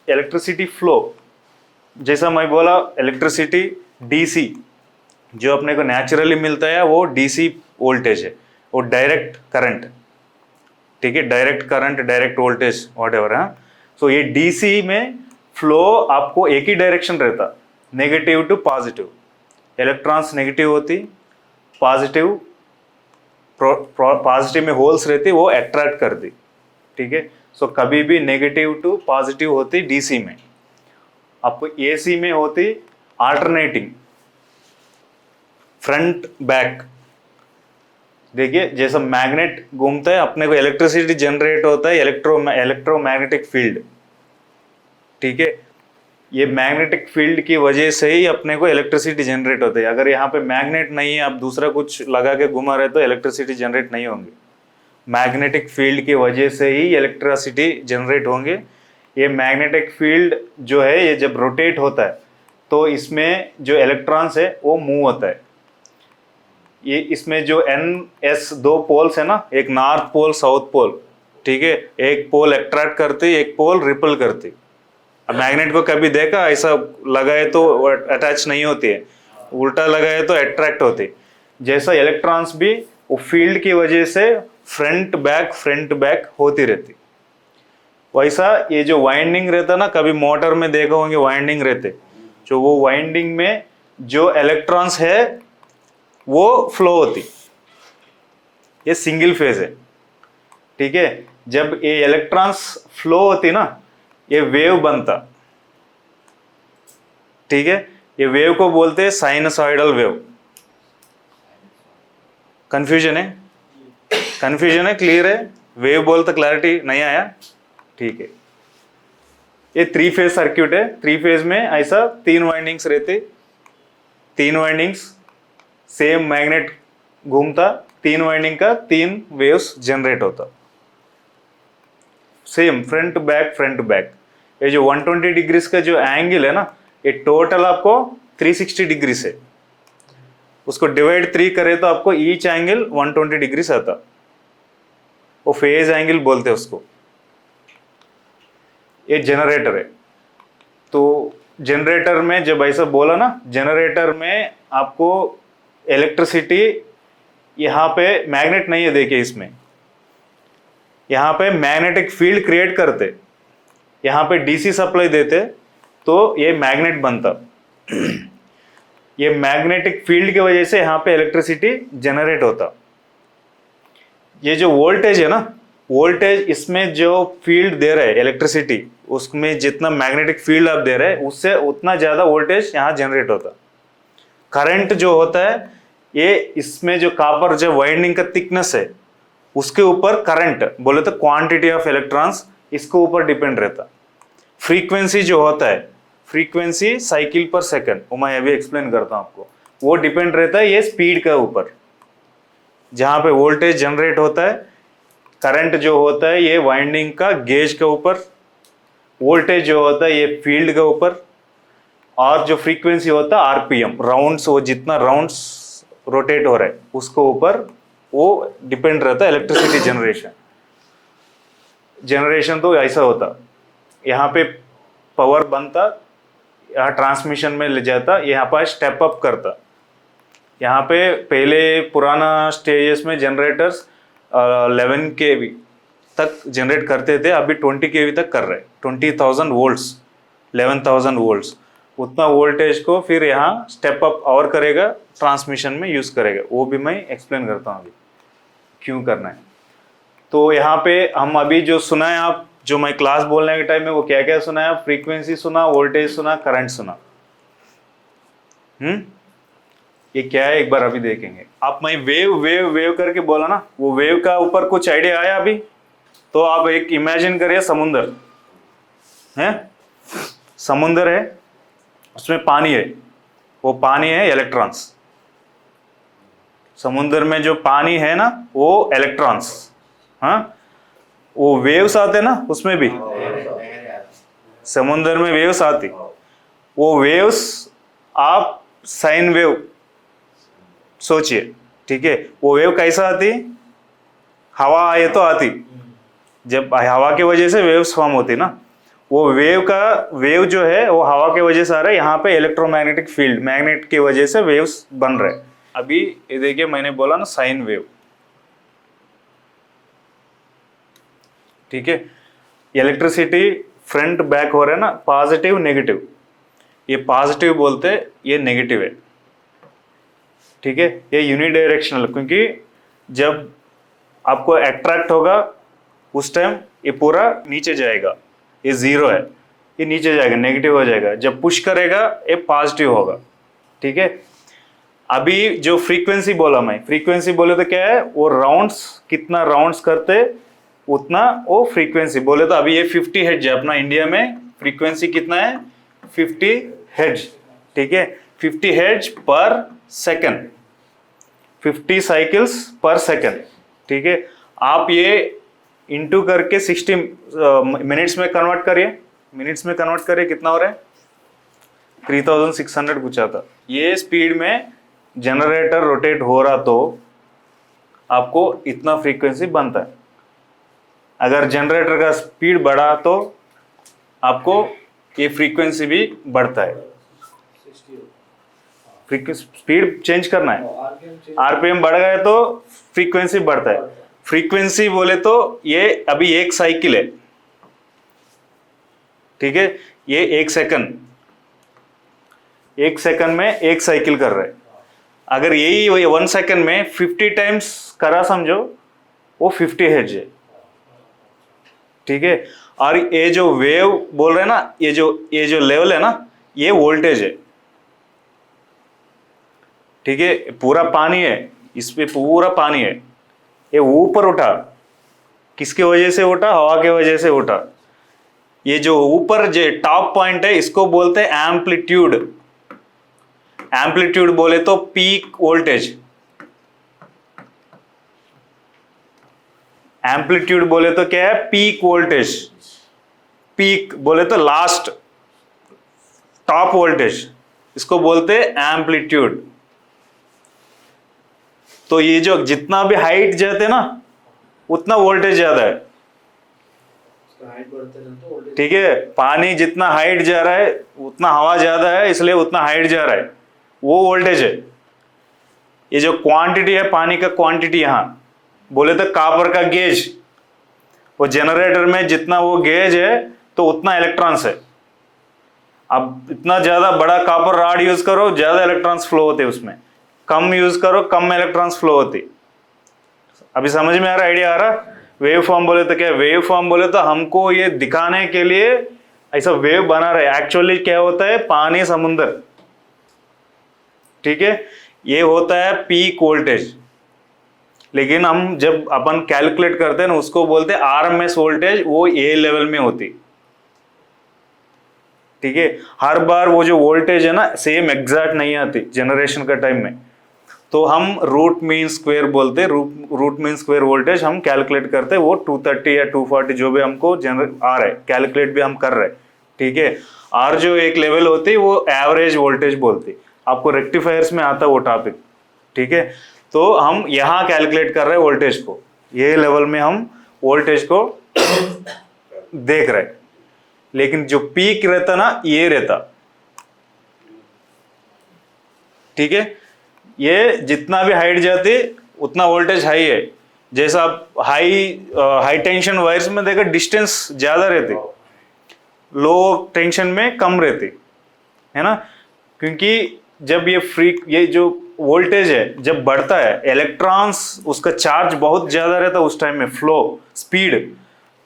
Electricity flow, जैसा मैं बोला इलेक्ट्रिसिटी डीसी जो अपने को नेचुरली मिलता है वो डीसी वोल्टेज है, वो डायरेक्ट करंट, ठीक है, direct current direct voltage whatever है। सो ये डीसी में फ्लो आपको एक ही डायरेक्शन रहता, negative to positive, electrons negative होती, पॉजिटिव पॉजिटिव में होल्स रहती, वो अट्रैक्ट करती, ठीक है। सो कभी भी नेगेटिव टू पॉजिटिव होती डीसी में। आपको एसी में होती अल्टरनेटिंग, फ्रंट बैक। देखिए जैसा मैग्नेट घूमता है अपने को इलेक्ट्रिसिटी जनरेट होता है, इलेक्ट्रोमैग्नेटिक फील्ड, ठीक है। ये मैग्नेटिक फील्ड की वजह से ही अपने को इलेक्ट्रिसिटी जनरेट होता है। अगर यहाँ पे मैग्नेट नहीं है, आप दूसरा कुछ लगा के घुमा रहे तो इलेक्ट्रिसिटी जनरेट नहीं होंगे। मैग्नेटिक फील्ड की वजह से ही इलेक्ट्रिसिटी जनरेट होंगे। ये मैग्नेटिक फील्ड जो है ये जब रोटेट होता है तो इसमें जो इलेक्ट्रॉन्स है वो मूव होता है। ये इसमें जो NS दो पोल्स है ना, एक नॉर्थ पोल साउथ पोल, ठीक है, एक पोल अट्रैक्ट करती एक पोल रिपल करती। अब मैग्नेट को कभी देखा ऐसा लगाए तो अटैच नहीं होती है, उल्टा लगाए तो अट्रैक्ट होती। जैसा इलेक्ट्रॉन्स भी वो फील्ड की वजह से फ्रंट बैक होती रहती। वैसा ये जो वाइंडिंग रहता ना, कभी मोटर में देखा होंगे वाइंडिंग रहते, जो वो वाइंडिंग में जो इलेक्ट्रॉन्स है वो फ्लो होती। ये सिंगल फेज है, ठीक है। जब ये इलेक्ट्रॉन्स फ्लो होती ना, ये वेव बनता, ठीक है। ये वेव को बोलते हैं साइनसॉइडल वेव। कंफ्यूजन है? कंफ्यूजन है? क्लियर है? वेव बोलते क्लैरिटी नहीं आया? ठीक है। ये 3 फेज सर्क्यूट है। 3 फेज में ऐसा 3 वाइंडिंग्स रहते, 3 वाइंडिंग्स, सेम मैग्नेट घूमता, 3 वाइंडिंग का 3 वेव्स जनरेट होता, सेम फ्रंट बैक। ये जो 120 डिग्रीज का जो एंगल है ना, ये टोटल आपको 360 डिग्री से, उसको डिवाइड 3 करे तो आपको ईच एंगल 120 डिग्री से आता, वो फेज एंगल बोलते हैं उसको। ये जनरेटर है। तो जनरेटर में जब ऐसा बोला ना, जनरेटर में आपको इलेक्ट्रिसिटी, यहाँ पे मैग्नेट नहीं है, देखिए इसमें यहाँ पे मैग्नेटिक फील्ड क्रिएट करते, यहाँ पे डीसी सप्लाई देते तो ये मैग्नेट बनता। ये मैग्नेटिक फील्ड की वजह से यहाँ पे इलेक्ट्रिसिटी जनरेट होता। ये जो वोल्टेज है ना, वोल्टेज इसमें जो फील्ड दे रहे हैं इलेक्ट्रिसिटी, उसमें जितना मैग्नेटिक फील्ड आप दे रहे हैं उससे उतना ज़्यादा वोल्टेज यहाँ जनरेट होता। करंट जो होता है ये इसमें जो कॉपर जो वाइंडिंग का थिकनेस है उसके ऊपर करंट बोले तो क्वांटिटी ऑफ इलेक्ट्रॉन्स इसके ऊपर डिपेंड रहता। फ्रीक्वेंसी जो होता है, फ्रीक्वेंसी साइकिल पर सेकंड, वो मैं अभी एक्सप्लेन करता हूँ आपको, वो डिपेंड रहता है ये स्पीड के ऊपर। जहाँ पे वोल्टेज जनरेट होता है, करंट जो होता है ये वाइंडिंग का गेज के ऊपर, वोल्टेज जो होता है ये फील्ड के ऊपर, और जो फ्रीक्वेंसी होता है आरपीएम, राउंड्स, वो जितना राउंड्स रोटेट हो रहा है उसके ऊपर वो डिपेंड रहता है इलेक्ट्रिसिटी जनरेशन। तो ऐसा होता, यहाँ पे पावर बनता, यहाँ ट्रांसमिशन में ले जाता, यहाँ पर स्टेप अप करता। यहाँ पे पहले पुराना स्टेजेस में जनरेटर्स 11 kV तक जनरेट करते थे, अभी 20 kV तक कर रहे, 20,000 वोल्ट्स, 11,000 वोल्ट्स, उतना वोल्टेज को फिर यहाँ स्टेप अप और करेगा, ट्रांसमिशन में यूज़ करेगा। वो भी मैं एक्सप्लेन करता हूँ अभी क्यों करना है। तो यहाँ पे हम अभी जो सुना है, आप जो मैं क्लास बोलने के टाइम में वो क्या क्या सुना है, फ्रीक्वेंसी सुना, वोल्टेज सुना, करंट सुना। ये क्या है एक बार अभी देखेंगे। आप मैं वेव करके बोला ना, वो वेव का ऊपर कुछ आइडिया आया अभी? तो आप एक इमेजिन करिए समुंदर है, समुंदर है, उसमें पानी है, वो पानी है इलेक्ट्रॉन्स। समुंदर में जो पानी है ना वो इलेक्ट्रॉन्स, हाँ, वो वेव्स आते ना, उसमें भी समुंदर में वेव्स आती। वो वेव्स आप साइन वेव सोचिए, ठीक है। वो वेव कैसा आती? हवा आए तो आती, जब हवा की वजह से वेव्स फॉर्म होती ना, वो वेव जो है वो हवा के वजह से आ रहा है, यहाँ पे इलेक्ट्रोमैग्नेटिक फील्ड मैग्नेट की वजह से वेव्स बन रहे हैं। अभी ये देखिए मैंने बोला ना साइन वेव, ठीक है, इलेक्ट्रिसिटी फ्रंट बैक हो रहा है ना, पॉजिटिव नेगेटिव, ये पॉजिटिव बोलते हैं, ये नेगेटिव है, ठीक है, ये यूनिडायरेक्शनल, क्योंकि जब आपको अट्रैक्ट होगा उस टाइम ये पूरा नीचे जाएगा, ये जीरो है, ये नीचे जाएगा, नेगेटिव हो जाएगा, जब पुश करेगा ये पॉजिटिव होगा, ठीक है। अभी जो फ्रीक्वेंसी बोला मैं, फ्रीक्वेंसी बोले तो क्या है, वो राउंड्स, कितना राउंड्स करते उतना वो फ्रीक्वेंसी बोले तो अभी ये 50 हर्ट्ज है अपना इंडिया में, फ्रीक्वेंसी कितना है 50 हर्ट्ज, ठीक है, 50 हर्ट्ज पर सेकंड, 50 साइकिल्स पर सेकंड, ठीक है। आप ये इंटू करके 60 मिनट्स में कन्वर्ट करिए, मिनट्स में कन्वर्ट करिए, कितना हो रहा है 3600 कुछ आता। ये स्पीड में जनरेटर रोटेट हो रहा तो आपको इतना फ्रीक्वेंसी बनता है। अगर जनरेटर का स्पीड बढ़ा तो आपको ये फ्रीक्वेंसी भी बढ़ता है। स्पीड चेंज करना है, आरपीएम बढ़ गए तो फ्रीक्वेंसी बढ़ता है। फ्रीक्वेंसी बोले तो ये अभी एक साइकिल है, ठीक है, ये एक सेकंड में एक साइकिल कर रहे हैं। अगर यही 1 सेकंड में 50 टाइम्स करा समझो, वो 50 हर्ट्ज है, ठीक है। और ये जो वेव बोल रहे हैं ना, ये जो लेवल है ना, ये वोल्टेज है, ठीक है, पूरा पानी है, इस पे पूरा पानी है, ये ऊपर उठा, किसके वजह से उठा, हवा के वजह से उठा। ये जो ऊपर जो टॉप पॉइंट है इसको बोलते हैं एम्पलीट्यूड। एम्पलीट्यूड बोले तो पीक वोल्टेज, एम्पलीट्यूड बोले तो क्या है पीक वोल्टेज, पीक बोले तो लास्ट टॉप वोल्टेज, इसको बोलते हैं एम्पलीट्यूड। तो ये जो जितना भी हाइट जाते ना उतना वोल्टेज ज्यादा है, ठीक है, पानी जितना हाइट जा रहा है उतना हवा ज्यादा है, इसलिए उतना हाइट जा रहा है, वो वोल्टेज है। ये जो क्वांटिटी है पानी का, क्वांटिटी यहां बोले तो कॉपर का गेज, वो जनरेटर में जितना वो गेज है तो उतना इलेक्ट्रॉन्स है। अब इतना ज्यादा बड़ा कॉपर रॉड यूज करो, ज्यादा इलेक्ट्रॉन्स फ्लो होते उसमें, कम यूज करो कम इलेक्ट्रॉन्स फ्लो होती। अभी समझ में आ रहा, आइडिया आ रहा। वेव फॉर्म बोले तो क्या, वेव फॉर्म बोले तो हमको ये दिखाने के लिए ऐसा वेव बना रहे, एक्चुअली क्या होता है पानी समुंदर, ठीक है, ये होता है पीक वोल्टेज। लेकिन हम जब अपन कैलकुलेट करते हैं ना उसको बोलते हैं आरएमएस वोल्टेज, वो ए लेवल में होती, ठीक है। हर बार वो जो वोल्टेज है ना सेम एग्जैक्ट नहीं आती जनरेशन का टाइम में, तो हम रूट मीन स्क्वायर बोलते हैं, रूट मीन स्क्वायर वोल्टेज हम कैलकुलेट करते हैं, वो 230 या 240 जो भी हमको आ रहा है, कैलकुलेट भी हम कर रहे हैं, ठीक है। और जो एक लेवल होती है वो एवरेज वोल्टेज बोलती, आपको रेक्टिफायर्स में आता है वो टॉपिक, ठीक है। तो हम यहाँ कैलकुलेट कर रहे हैं वोल्टेज को, ये लेवल में हम वोल्टेज को देख रहे हैं। लेकिन जो पीक रहता ना ये रहता, ठीक है, ये जितना भी हाइट जाती उतना वोल्टेज हाई है। जैसा आप हाई टेंशन वायर्स में देखा डिस्टेंस ज्यादा रहती, लो टेंशन में कम रहती है ना, क्योंकि जब ये जो वोल्टेज है जब बढ़ता है, इलेक्ट्रॉन्स उसका चार्ज बहुत ज्यादा रहता है उस टाइम में, फ्लो स्पीड,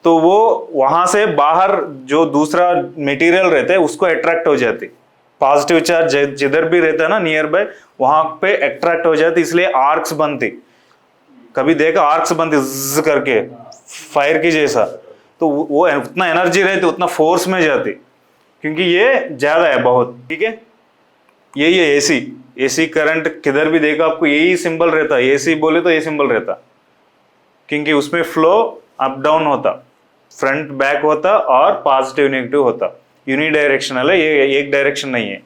तो वो वहां से बाहर जो दूसरा मटेरियल रहता है उसको अट्रैक्ट हो जाती, पॉजिटिव चार्ज जिधर भी रहता है ना नियर बाय वहां पे अट्रैक्ट हो जाती, इसलिए आर्क्स बनती। कभी देखा आर्क्स बनती ज़ करके फायर की जैसा, तो वो उतना एनर्जी रहती, उतना फोर्स में जाती, क्योंकि ये ज्यादा है बहुत, ठीक है। यही है एसी करंट, किधर भी देखा आपको यही सिंबल रहता, एसी बोले तो ये सिंबल रहता, क्योंकि उसमें फ्लो अप डाउन होता, फ्रंट बैक होता और पॉजिटिव नेगेटिव होता, यूनिडायरेक्शनल है, ये एक डायरेक्शन नहीं है।